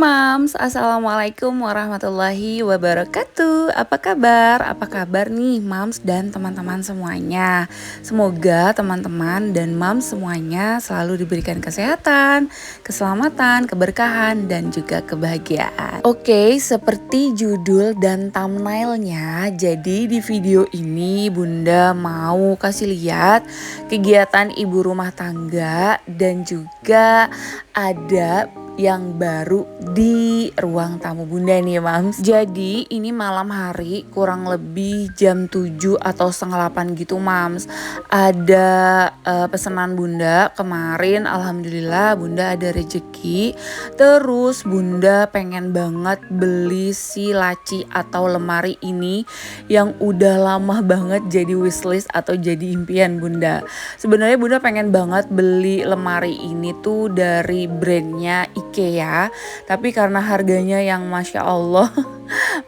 Mams, Assalamualaikum warahmatullahi wabarakatuh. Apa kabar? Apa kabar nih Mams dan teman-teman semuanya? Semoga teman-teman dan Mams semuanya selalu diberikan kesehatan, keselamatan, keberkahan, dan juga kebahagiaan. Oke, seperti judul dan thumbnailnya, jadi di video ini Bunda mau kasih lihat kegiatan ibu rumah tangga dan juga ada yang baru di ruang tamu Bunda nih Mams. Jadi ini malam hari kurang lebih jam 7 atau setengah 8 gitu Mams. Ada pesanan Bunda kemarin, alhamdulillah Bunda ada rezeki. Terus Bunda pengen banget beli si laci atau lemari ini yang udah lama banget jadi wishlist atau jadi impian Bunda. Sebenarnya Bunda pengen banget beli lemari ini tuh dari brandnya IKEA, tapi karena harganya yang Masya Allah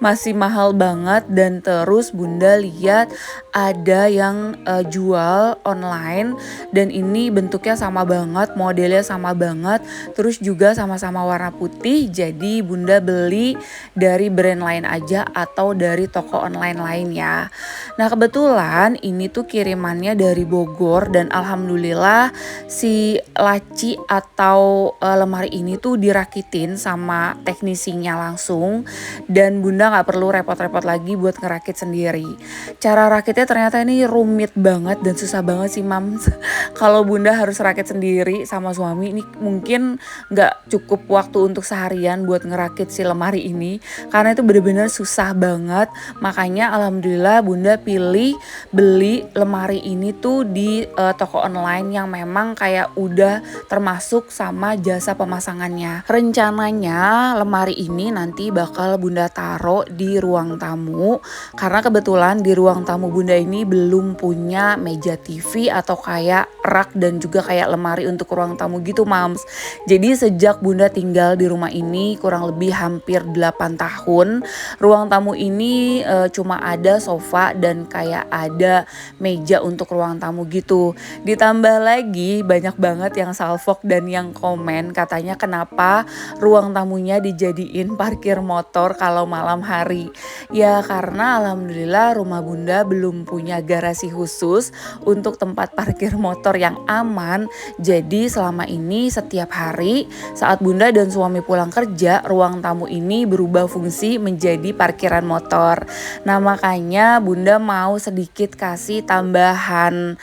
masih mahal banget, dan terus Bunda lihat ada yang jual online dan ini bentuknya sama banget, modelnya sama banget, terus juga sama-sama warna putih. Jadi Bunda beli dari brand lain aja atau dari toko online lainnya. Nah kebetulan ini tuh kirimannya dari Bogor dan alhamdulillah si laci atau lemari ini tuh dirakitin sama teknisinya langsung, dan Bunda nggak perlu repot-repot lagi buat ngerakit sendiri. Cara rakitnya ternyata ini rumit banget dan susah banget sih Mams. Kalau Bunda harus rakit sendiri sama suami, ini mungkin nggak cukup waktu untuk seharian buat ngerakit si lemari ini karena itu bener-bener susah banget. Makanya alhamdulillah Bunda pilih beli lemari ini tuh di toko online yang memang kayak udah termasuk sama jasa pemasangannya. Rencananya lemari ini nanti bakal Bunda taruh di ruang tamu karena kebetulan di ruang tamu Bunda ini belum punya meja TV atau kayak rak dan juga kayak lemari untuk ruang tamu gitu Mams. Jadi sejak Bunda tinggal di rumah ini kurang lebih hampir 8 tahun, ruang tamu ini cuma ada sofa dan kayak ada meja untuk ruang tamu gitu. Ditambah lagi banyak banget yang salvok dan yang komen katanya kenapa ruang tamunya dijadiin parkir motor kalau malam hari. Ya karena alhamdulillah rumah Bunda belum punya garasi khusus untuk tempat parkir motor yang aman. Jadi selama ini setiap hari saat Bunda dan suami pulang kerja, ruang tamu ini berubah fungsi menjadi parkiran motor. Nah makanya Bunda mau sedikit kasih tambahan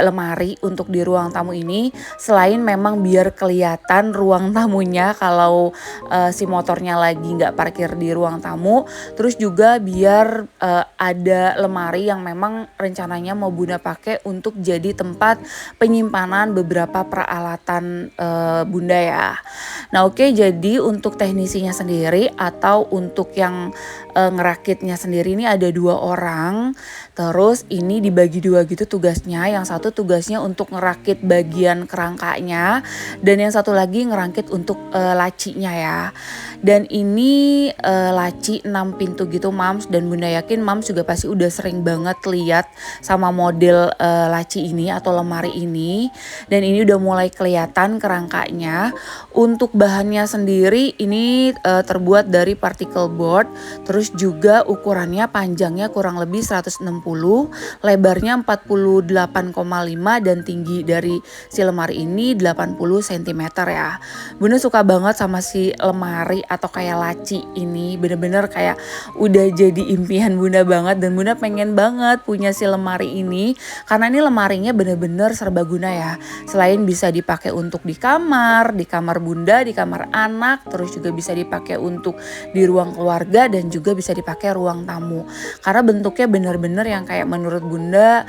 lemari untuk di ruang tamu ini, selain memang biar kelihatan ruang tamunya kalau si motornya lagi nggak parkir di ruang tamu, terus juga biar ada lemari yang memang rencananya mau Bunda pakai untuk jadi tempat penyimpanan beberapa peralatan Bunda ya. Nah oke, jadi untuk teknisinya sendiri atau untuk yang ngerakitnya sendiri ini ada 2 orang. Terus ini dibagi 2 gitu tugasnya. Yang satu tugasnya untuk ngerakit bagian kerangkanya dan yang satu lagi ngerakit untuk lacinya ya. Dan ini laci 6 pintu gitu Mams, dan Bunda yakin Mams juga pasti udah sering banget lihat sama model laci ini atau lemari ini, dan ini udah mulai kelihatan kerangkanya. Untuk bahannya sendiri ini terbuat dari particle board, terus juga ukurannya panjangnya kurang lebih 160, lebarnya 48,5 dan tinggi dari si lemari ini 80 cm ya. Bunda suka banget sama si lemari atau kayak laci ini, bener-bener kayak udah jadi impian Bunda banget, dan Bunda pengen banget punya si lemari ini karena ini lemarinya bener-bener serbaguna ya. Selain bisa dipakai untuk di kamar Bunda, di kamar anak, terus juga bisa dipakai untuk di ruang keluarga dan juga bisa dipakai ruang tamu. Karena bentuknya bener-bener yang kayak menurut Bunda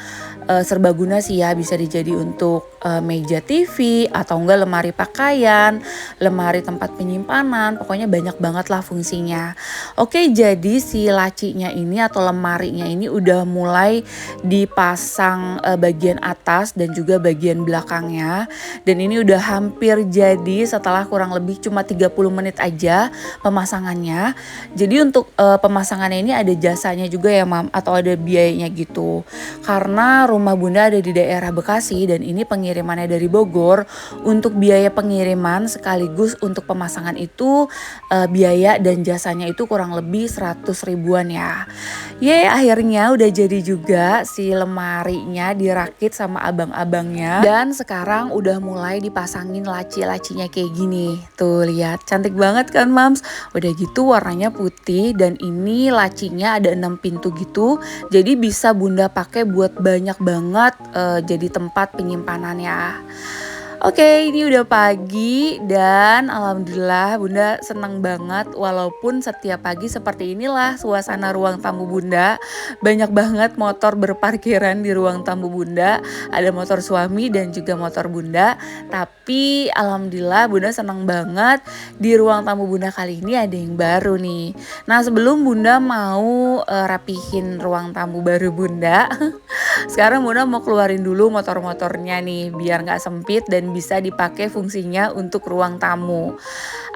serbaguna sih ya, bisa dijadi untuk meja TV atau enggak lemari pakaian, lemari tempat penyimpanan, pokoknya banyak banget lah fungsinya. Oke, jadi si lacinya ini atau lemarinya ini udah mulai dipasang bagian atas dan juga bagian belakangnya, dan ini udah hampir jadi setelah kurang lebih cuma 30 menit aja pemasangannya. Jadi untuk pemasangannya ini ada jasanya juga ya Mam, atau ada biayanya gitu. Karena rumah bunda ada di daerah Bekasi dan ini pengirimannya dari Bogor. Untuk biaya pengiriman sekaligus untuk pemasangan itu biaya dan jasanya itu kurang lebih 100 ribuan ya. Akhirnya udah jadi juga si lemarinya dirakit sama abang-abangnya. Dan sekarang udah mulai dipasangin laci-lacinya kayak gini. Tuh lihat, cantik banget kan Mams? Udah gitu warnanya putih dan ini lacinya ada 6 pintu gitu. Jadi bisa bunda pakai buat banyak banget jadi tempat penyimpanannya. Oke, ini udah pagi dan alhamdulillah bunda seneng banget walaupun setiap pagi seperti inilah suasana ruang tamu bunda. Banyak banget motor berparkiran di ruang tamu bunda. Ada motor suami dan juga motor bunda. Tapi alhamdulillah bunda seneng banget di ruang tamu bunda kali ini ada yang baru nih. Nah sebelum bunda mau rapihin ruang tamu baru bunda, sekarang bunda mau keluarin dulu motor-motornya nih biar gak sempit dan bisa dipakai fungsinya untuk ruang tamu.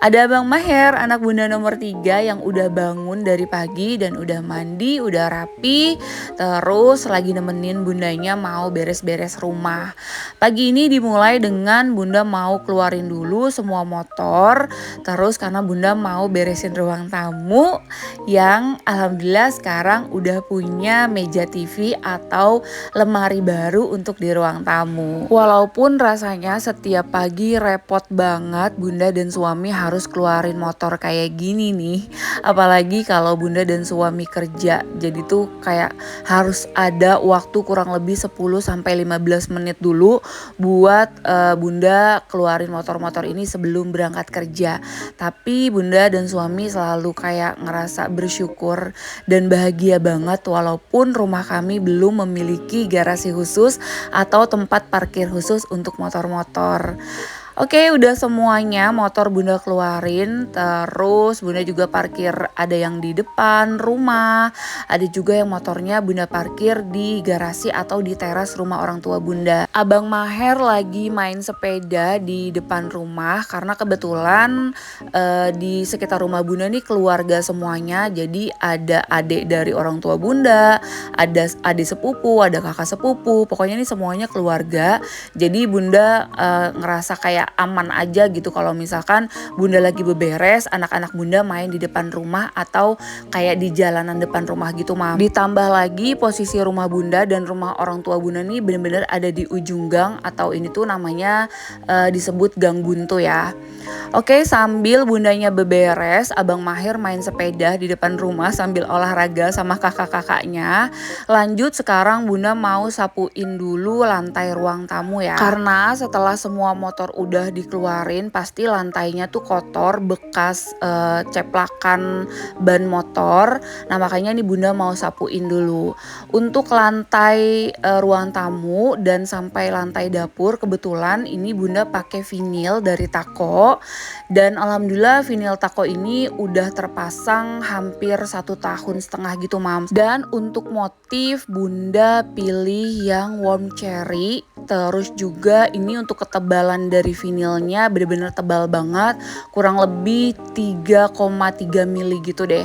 Ada Abang Maher, anak bunda nomor 3 yang udah bangun dari pagi dan udah mandi, udah rapi. Terus lagi nemenin bundanya mau beres-beres rumah. Pagi ini dimulai dengan bunda mau keluarin dulu semua motor. Terus karena bunda mau beresin ruang tamu yang alhamdulillah sekarang udah punya meja TV atau lemari baru untuk di ruang tamu. Walaupun rasanya setiap pagi repot banget bunda dan suami harus keluarin motor kayak gini nih. Apalagi kalau bunda dan suami kerja. Jadi tuh kayak harus ada waktu kurang lebih 10-15 menit dulu buat bunda keluarin motor-motor ini sebelum berangkat kerja. Tapi bunda dan suami selalu kayak ngerasa bersyukur dan bahagia banget walaupun rumah kami belum memiliki garasi khusus atau tempat parkir khusus untuk motor-motor. Oke, udah semuanya motor bunda keluarin, terus bunda juga parkir ada yang di depan rumah, ada juga yang motornya bunda parkir di garasi atau di teras rumah orang tua bunda. Abang Maher lagi main sepeda di depan rumah karena kebetulan di sekitar rumah bunda nih keluarga semuanya, jadi ada adik dari orang tua bunda, ada adik sepupu, ada kakak sepupu, pokoknya ini semuanya keluarga. Jadi bunda ngerasa kayak aman aja gitu kalau misalkan bunda lagi beberes, anak-anak bunda main di depan rumah atau kayak di jalanan depan rumah gitu Mam. Ditambah lagi posisi rumah bunda dan rumah orang tua bunda nih benar-benar ada di ujung gang atau ini tuh namanya disebut gang buntu ya. Oke, sambil bundanya beberes, Abang Maher main sepeda di depan rumah sambil olahraga sama kakak-kakaknya. Lanjut sekarang bunda mau sapuin dulu lantai ruang tamu ya. Karena setelah semua motor udah dikeluarin pasti lantainya tuh kotor bekas ceplakan ban motor. Nah makanya nih bunda mau sapuin dulu. Untuk lantai ruang tamu dan sampai lantai dapur kebetulan ini bunda pakai vinil dari Tako. Dan alhamdulillah vinil Tako ini udah terpasang hampir 1,5 tahun gitu Mams. Dan untuk motif bunda pilih yang warm cherry. Terus juga ini untuk ketebalan dari vinilnya bener-bener tebal banget, kurang lebih 3,3 mili gitu deh.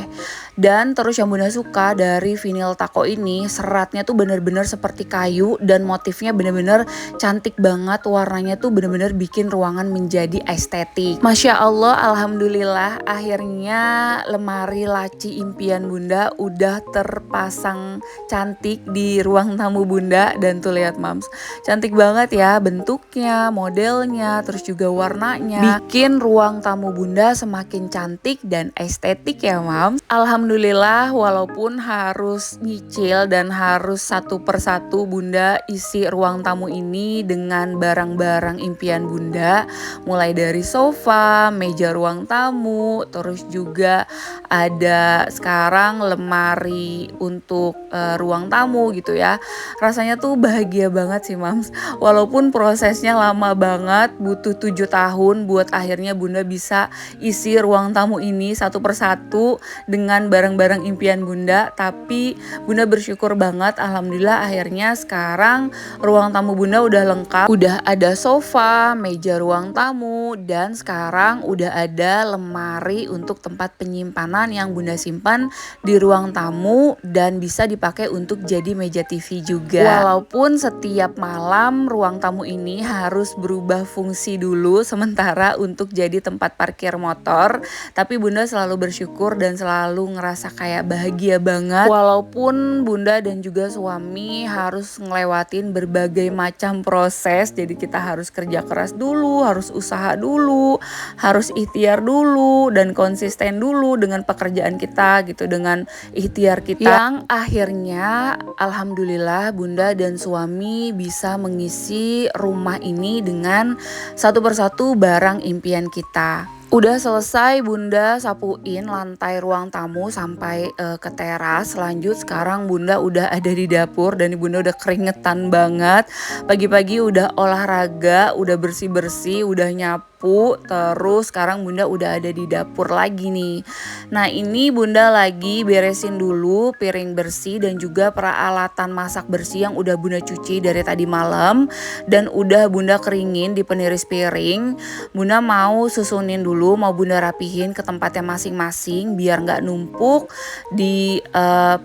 Dan terus yang bunda suka dari vinil Tako ini seratnya tuh bener-bener seperti kayu dan motifnya bener-bener cantik banget, warnanya tuh bener-bener bikin ruangan menjadi estetik. Masya Allah, alhamdulillah akhirnya lemari laci impian bunda udah terpasang cantik di ruang tamu bunda. Dan tuh lihat Mams, cantik banget ya bentuknya, modelnya, terus juga warnanya. Bikin ruang tamu bunda semakin cantik dan estetik ya Mams. Alhamdulillah walaupun harus nyicil dan harus satu persatu bunda isi ruang tamu ini dengan barang-barang impian bunda. Mulai dari sofa, meja ruang tamu, terus juga ada sekarang lemari untuk ruang tamu gitu ya. Rasanya tuh bahagia banget sih Mams. Mams. Walaupun prosesnya lama banget, butuh 7 tahun buat akhirnya Bunda bisa isi ruang tamu ini satu persatu dengan barang-barang impian Bunda. Tapi Bunda bersyukur banget, alhamdulillah akhirnya sekarang ruang tamu Bunda udah lengkap. Udah ada sofa, meja ruang tamu, dan sekarang udah ada lemari untuk tempat penyimpanan yang Bunda simpan di ruang tamu dan bisa dipakai untuk jadi meja TV juga. Walaupun setiap malam ruang tamu ini harus berubah fungsi dulu sementara untuk jadi tempat parkir motor, tapi Bunda selalu bersyukur dan selalu ngerasa kayak bahagia banget. Walaupun Bunda dan juga suami harus ngelewatin berbagai macam proses, jadi kita harus kerja keras dulu, harus usaha dulu, harus ikhtiar dulu dan konsisten dulu dengan pekerjaan kita gitu, dengan ikhtiar kita, yang akhirnya alhamdulillah Bunda dan suami bisa mengisi rumah ini dengan satu persatu barang impian kita. Udah selesai Bunda sapuin lantai ruang tamu sampai ke teras. Lanjut sekarang Bunda udah ada di dapur dan Bunda udah keringetan banget. Pagi-pagi udah olahraga, udah bersih-bersih, udah nyapu. Terus sekarang Bunda udah ada di dapur lagi nih. Nah ini Bunda lagi beresin dulu piring bersih dan juga peralatan masak bersih yang udah Bunda cuci dari tadi malam. Dan udah Bunda keringin di peniris piring. Bunda mau susunin dulu, mau Bunda rapihin ke tempatnya masing-masing biar nggak numpuk di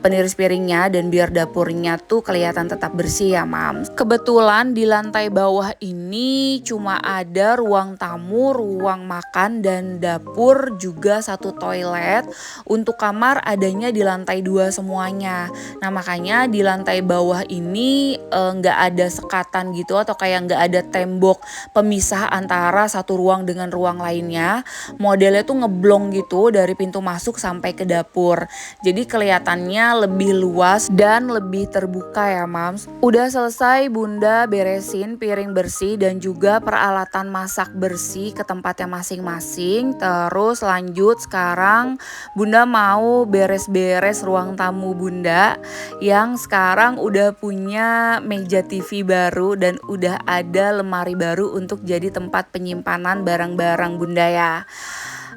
peniris piringnya dan biar dapurnya tuh kelihatan tetap bersih ya Mams. Kebetulan di lantai bawah ini cuma ada ruang tamu, ruang makan dan dapur, juga satu toilet. Untuk kamar adanya di lantai 2 semuanya. Nah makanya di lantai bawah ini nggak ada sekatan gitu atau kayak nggak ada tembok pemisah antara satu ruang dengan ruang lainnya. Modelnya tuh ngeblong gitu dari pintu masuk sampai ke dapur. Jadi kelihatannya lebih luas dan lebih terbuka ya Mams. Udah selesai Bunda beresin piring bersih dan juga peralatan masak bersih ke tempatnya masing-masing. Terus lanjut sekarang Bunda mau beres-beres ruang tamu Bunda yang sekarang udah punya meja TV baru dan udah ada lemari baru untuk jadi tempat penyimpanan barang-barang Bunda ya.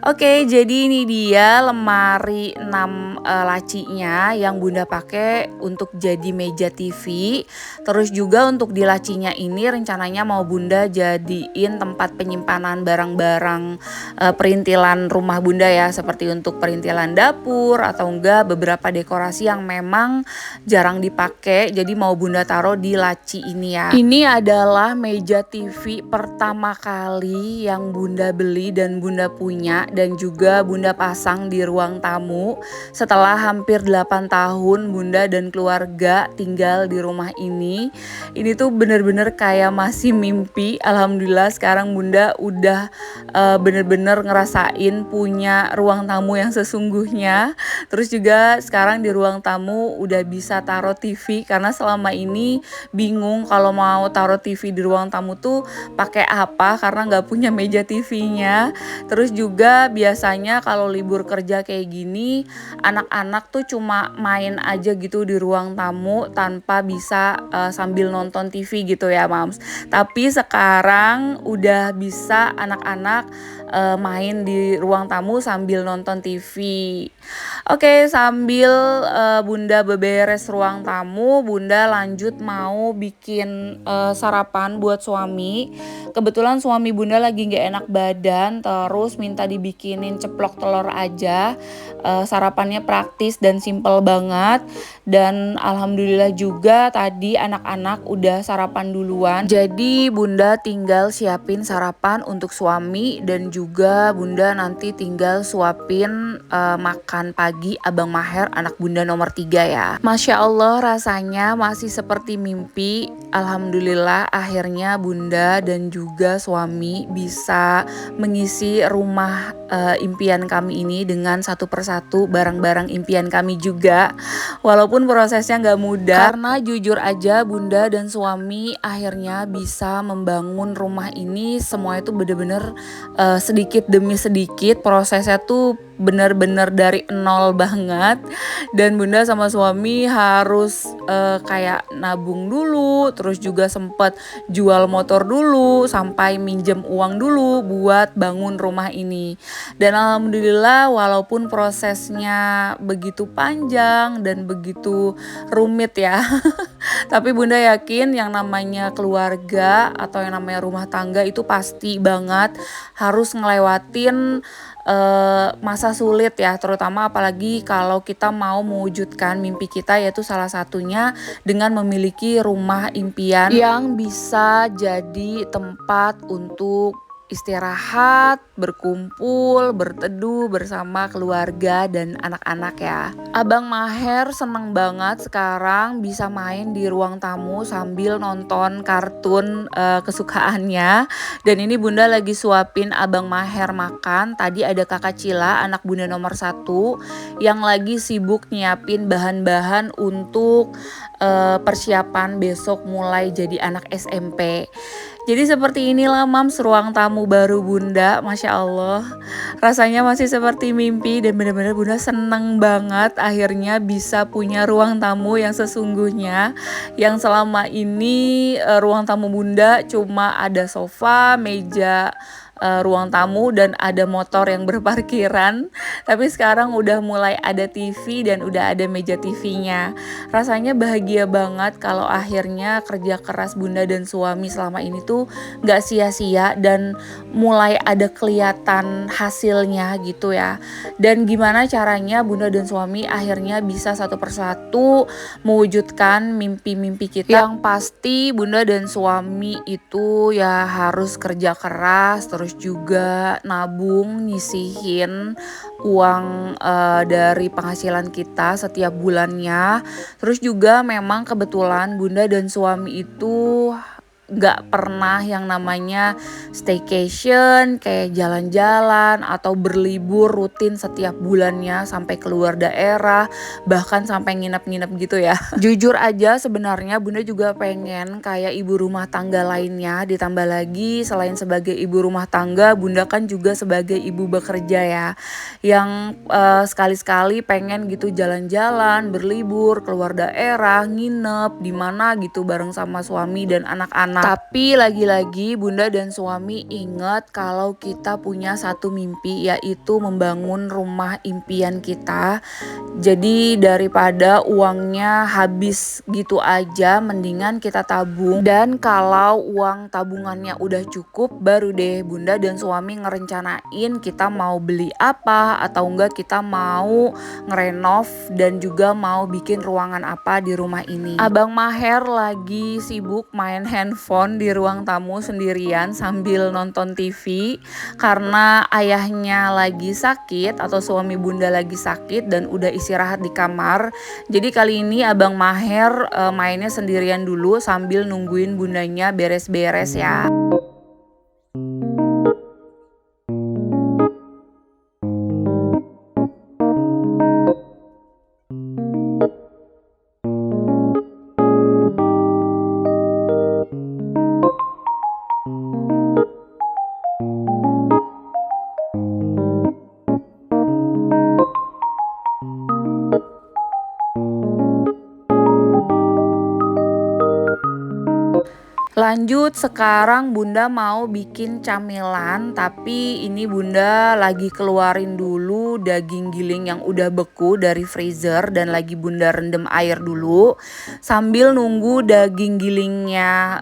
Oke, jadi ini dia lemari 6 lacinya yang Bunda pakai untuk jadi meja TV. Terus juga untuk di lacinya ini rencananya mau Bunda jadiin tempat penyimpanan barang-barang perintilan rumah Bunda ya, seperti untuk perintilan dapur atau enggak beberapa dekorasi yang memang jarang dipakai. Jadi mau Bunda taruh di laci ini ya. Ini adalah meja TV pertama kali yang Bunda beli dan Bunda punya dan juga Bunda pasang di ruang tamu setelah hampir 8 tahun Bunda dan keluarga tinggal di rumah ini. Ini tuh bener-bener kayak masih mimpi. Alhamdulillah sekarang Bunda udah bener-bener ngerasain punya ruang tamu yang sesungguhnya. Terus juga sekarang di ruang tamu udah bisa taruh TV, karena selama ini bingung kalau mau taruh TV di ruang tamu tuh pakai apa karena nggak punya meja TV-nya. Terus juga biasanya kalau libur kerja kayak gini anak-anak tuh cuma main aja gitu di ruang tamu tanpa bisa sambil nonton TV gitu ya Mams. Tapi sekarang udah bisa anak-anak main di ruang tamu sambil nonton TV. Oke, sambil Bunda beberes ruang tamu, Bunda lanjut mau bikin sarapan buat suami. Kebetulan suami Bunda lagi gak enak badan, terus minta dibikinin ceplok telur aja. Sarapannya praktis dan simple banget. Dan alhamdulillah juga tadi anak-anak udah sarapan duluan. Jadi Bunda tinggal siapin sarapan untuk suami dan juga Bunda nanti tinggal suapin makan pagi Abang Maher, anak Bunda nomor 3 ya. Masya Allah rasanya masih seperti mimpi. Alhamdulillah akhirnya Bunda dan juga suami bisa mengisi rumah impian kami ini dengan satu persatu barang-barang impian kami juga. Walaupun prosesnya gak mudah, karena jujur aja Bunda dan suami akhirnya bisa membangun rumah ini semua itu bener-bener sedikit demi sedikit. Prosesnya tuh bener-bener dari nol banget. Dan bunda sama suami harus kayak nabung dulu, terus juga sempet jual motor dulu, sampai minjem uang dulu buat bangun rumah ini. Dan alhamdulillah walaupun prosesnya begitu panjang dan begitu rumit ya, tapi bunda yakin yang namanya keluarga atau yang namanya rumah tangga itu pasti banget harus ngelewatin masa sulit ya, terutama apalagi kalau kita mau mewujudkan mimpi kita, yaitu salah satunya dengan memiliki rumah impian yang bisa jadi tempat untuk istirahat, berkumpul, berteduh bersama keluarga dan anak-anak ya. Abang Maher seneng banget sekarang bisa main di ruang tamu sambil nonton kartun kesukaannya. Dan ini bunda lagi suapin Abang Maher makan. Tadi ada kakak Cila, anak bunda nomor 1, yang lagi sibuk nyiapin bahan-bahan untuk persiapan besok mulai jadi anak SMP. Jadi seperti inilah mams ruang tamu baru bunda, Masya Allah. Rasanya masih seperti mimpi dan benar-benar bunda seneng banget akhirnya bisa punya ruang tamu yang sesungguhnya. Yang selama ini ruang tamu bunda cuma ada sofa, meja, ruang tamu dan ada motor yang berparkiran. Tapi sekarang udah mulai ada TV dan udah ada meja TV-nya. Rasanya bahagia banget kalau akhirnya kerja keras bunda dan suami selama ini tuh gak sia-sia dan mulai ada kelihatan hasilnya gitu ya. Dan gimana caranya bunda dan suami akhirnya bisa satu persatu mewujudkan mimpi-mimpi kita. Yang pasti bunda dan suami itu ya harus kerja keras, terus juga nabung, nyisihin uang dari penghasilan kita setiap bulannya. Terus juga memang kebetulan bunda dan suami itu gak pernah yang namanya staycation, kayak jalan-jalan atau berlibur rutin setiap bulannya sampai keluar daerah, bahkan sampai nginep-nginep gitu ya. Jujur aja sebenarnya bunda juga pengen kayak ibu rumah tangga lainnya, ditambah lagi selain sebagai ibu rumah tangga, bunda kan juga sebagai ibu bekerja ya, yang sekali-sekali pengen gitu jalan-jalan, berlibur, keluar daerah, nginep di mana gitu bareng sama suami dan anak-anak. Tapi lagi-lagi bunda dan suami ingat kalau kita punya satu mimpi, yaitu membangun rumah impian kita. Jadi daripada uangnya habis gitu aja, mendingan kita tabung. Dan kalau uang tabungannya udah cukup, baru deh bunda dan suami ngerencanain kita mau beli apa atau enggak kita mau ngerenov dan juga mau bikin ruangan apa di rumah ini. Abang Maher lagi sibuk main handphone di ruang tamu sendirian sambil nonton TV karena ayahnya lagi sakit atau suami bunda lagi sakit dan udah istirahat di kamar. Jadi kali ini Abang Maher mainnya sendirian dulu sambil nungguin bundanya beres-beres ya. Lanjut, sekarang bunda mau bikin camilan, tapi ini bunda lagi keluarin dulu daging giling yang udah beku dari freezer dan lagi bunda rendam air dulu sambil nunggu daging gilingnya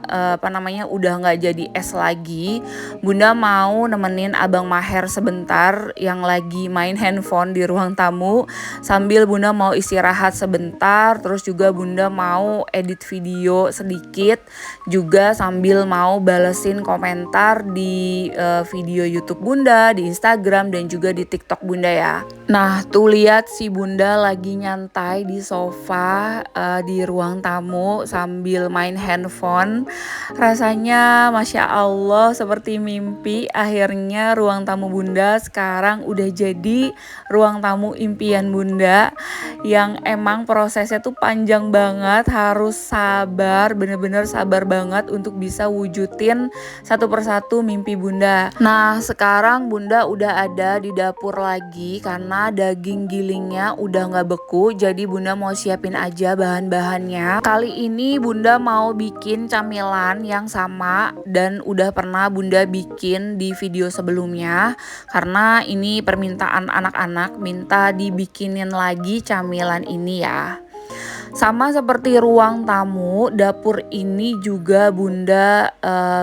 udah nggak jadi es lagi. Bunda mau nemenin Abang Maher sebentar yang lagi main handphone di ruang tamu sambil bunda mau istirahat sebentar, terus juga bunda mau edit video sedikit juga sambil mau balesin komentar di video YouTube bunda, di Instagram dan juga di TikTok bunda ya. Nah, tuh lihat si Bunda lagi nyantai di sofa di ruang tamu sambil main handphone. Rasanya Masya Allah seperti mimpi. Akhirnya ruang tamu Bunda sekarang udah jadi ruang tamu impian Bunda, yang emang prosesnya tuh panjang banget, harus sabar, bener-bener sabar banget untuk bisa wujudin satu persatu mimpi Bunda. Nah, sekarang Bunda udah ada di dapur lagi karena daging gilingnya udah nggak beku, jadi Bunda mau siapin aja bahan-bahannya. Kali ini Bunda mau bikin camilan yang sama dan udah pernah Bunda bikin di video sebelumnya, karena ini permintaan anak-anak minta dibikinin lagi camilan ini ya. Sama seperti ruang tamu, dapur ini juga Bunda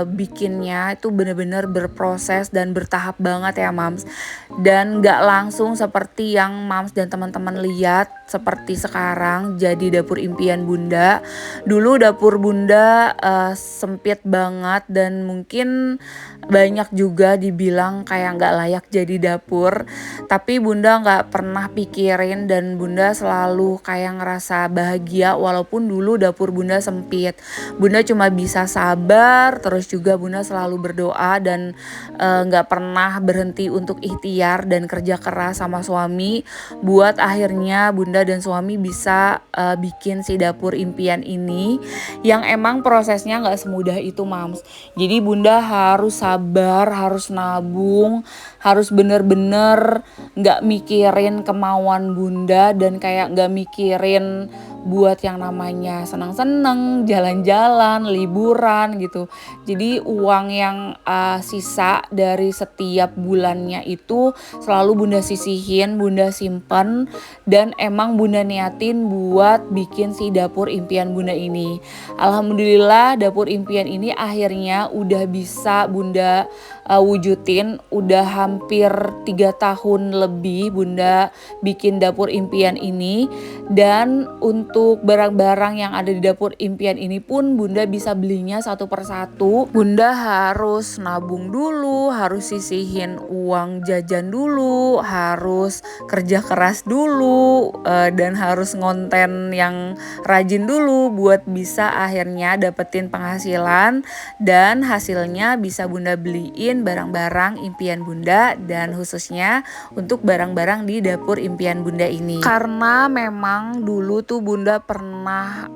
bikinnya itu bener-bener berproses dan bertahap banget ya Mams. Dan gak langsung seperti yang Mams dan teman-teman lihat seperti sekarang jadi dapur impian Bunda. Dulu dapur Bunda sempit banget dan mungkin banyak juga dibilang kayak gak layak jadi dapur. Tapi Bunda gak pernah pikirin dan Bunda selalu kayak ngerasa bahagia walaupun dulu dapur Bunda sempit. Bunda cuma bisa sabar, terus juga Bunda selalu berdoa dan gak pernah berhenti untuk ikhtiar dan kerja keras sama suami buat akhirnya Bunda dan suami bisa bikin si dapur impian ini, yang emang prosesnya gak semudah itu Mams. Jadi Bunda harus sabar, harus nabung, harus bener-bener gak mikirin kemauan Bunda dan kayak gak mikirin buat yang namanya senang-senang, jalan-jalan, liburan gitu. Jadi uang yang sisa dari setiap bulannya itu selalu Bunda sisihin, Bunda simpen, dan emang Bunda niatin buat bikin si dapur impian Bunda ini. Alhamdulillah dapur impian ini akhirnya udah bisa Bunda wujudin. Udah hampir 3 tahun lebih Bunda bikin dapur impian ini, dan untuk barang-barang yang ada di dapur impian ini pun Bunda bisa belinya satu persatu. Bunda harus nabung dulu, harus sisihin uang jajan dulu, harus kerja keras dulu, dan harus ngonten yang rajin dulu buat bisa akhirnya dapetin penghasilan, dan hasilnya bisa Bunda beliin barang-barang impian Bunda, dan khususnya untuk barang-barang di dapur impian Bunda ini. Karena memang dulu tuh Bunda pernah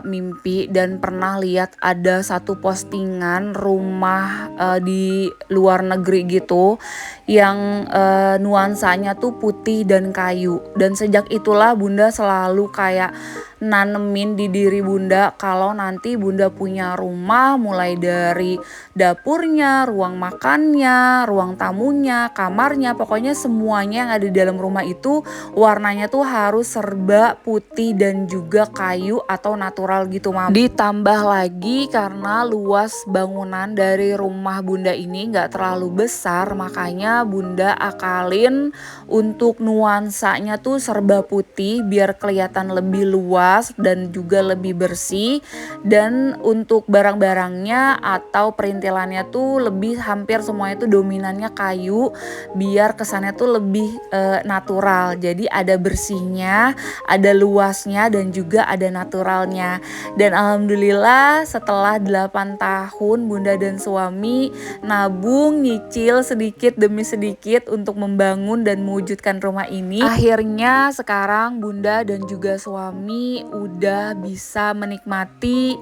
mimpi dan pernah lihat ada satu postingan rumah di luar negeri gitu yang nuansanya tuh putih dan kayu, dan sejak itulah Bunda selalu kayak nanemin di diri Bunda kalau nanti Bunda punya rumah, mulai dari dapurnya, ruang makannya, ruang tamunya, kamarnya, pokoknya semuanya yang ada di dalam rumah itu warnanya tuh harus serba putih dan juga kayu atau natural gitu Mam. Ditambah lagi karena luas bangunan dari rumah Bunda ini gak terlalu besar, makanya Bunda akalin untuk nuansanya tuh serba putih biar kelihatan lebih luas dan juga lebih bersih. Dan untuk barang-barangnya atau perintilannya tuh lebih hampir semuanya tuh dominannya kayu biar kesannya tuh lebih natural. Jadi ada bersihnya, ada luasnya, dan juga ada naturalnya. Dan alhamdulillah setelah 8 tahun Bunda dan suami nabung, nyicil sedikit demi sedikit untuk membangun dan mewujudkan rumah ini, akhirnya sekarang Bunda dan juga suami udah bisa menikmati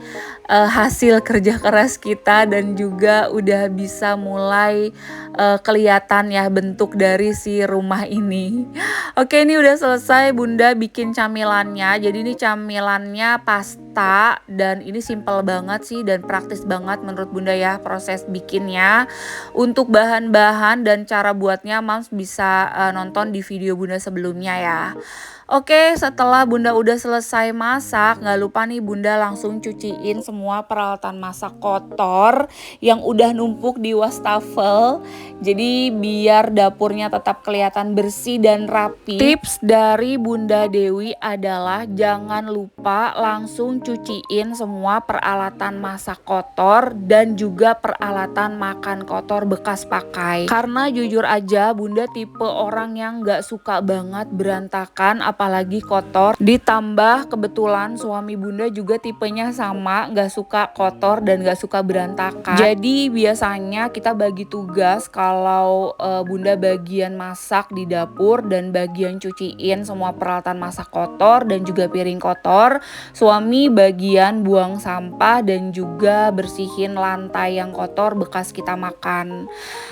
hasil kerja keras kita, dan juga udah bisa mulai kelihatan ya bentuk dari si rumah ini. Oke, ini udah selesai Bunda bikin camilannya. Jadi ini camilannya pasta dan ini simple banget sih dan praktis banget menurut Bunda ya proses bikinnya. Untuk bahan-bahan dan cara buatnya Mams bisa nonton di video Bunda sebelumnya ya. Oke, setelah Bunda udah selesai masak, gak lupa nih Bunda langsung cuciin semua peralatan masak kotor yang udah numpuk di wastafel. Jadi biar dapurnya tetap kelihatan bersih dan rapi. Tips dari Bunda Dewi adalah jangan lupa langsung cuciin semua peralatan masak kotor dan juga peralatan makan kotor bekas pakai. Karena jujur aja Bunda tipe orang yang gak suka banget berantakan apalagi kotor. Ditambah kebetulan suami Bunda juga tipenya sama, gak suka kotor dan gak suka berantakan. Jadi biasanya kita bagi tugas, kalau Bunda bagian masak di dapur dan bagian cuciin semua peralatan masak kotor dan juga piring kotor, suami bagian buang sampah dan juga bersihin lantai yang kotor bekas kita makan.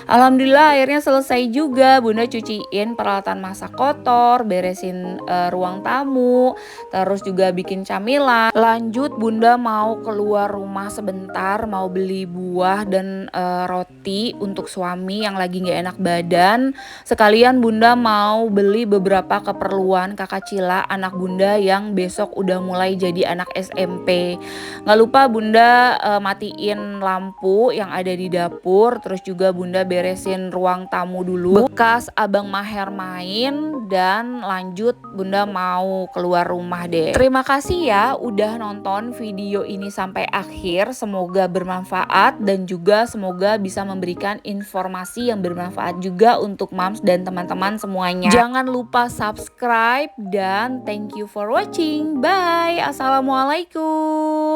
Alhamdulillah akhirnya selesai juga. Bunda cuciin peralatan masak kotor, beresin ruang tamu, terus juga bikin camilan. Lanjut Bunda mau keluar rumah sebentar, mau beli buah dan roti untuk suami yang lagi gak enak badan. Sekalian Bunda mau beli beberapa keperluan kakak Cila, anak Bunda yang besok udah mulai jadi anak SMP. Gak lupa Bunda matiin lampu yang ada di dapur, terus juga Bunda beresin ruang tamu dulu bekas Abang Maher main, dan lanjut Bunda mau keluar rumah deh. Terima kasih ya udah nonton video ini sampai akhir, semoga bermanfaat dan juga semoga bisa memberikan informasi yang bermanfaat juga untuk moms dan teman-teman semuanya. Jangan lupa subscribe dan thank you for watching. Bye. Assalamualaikum.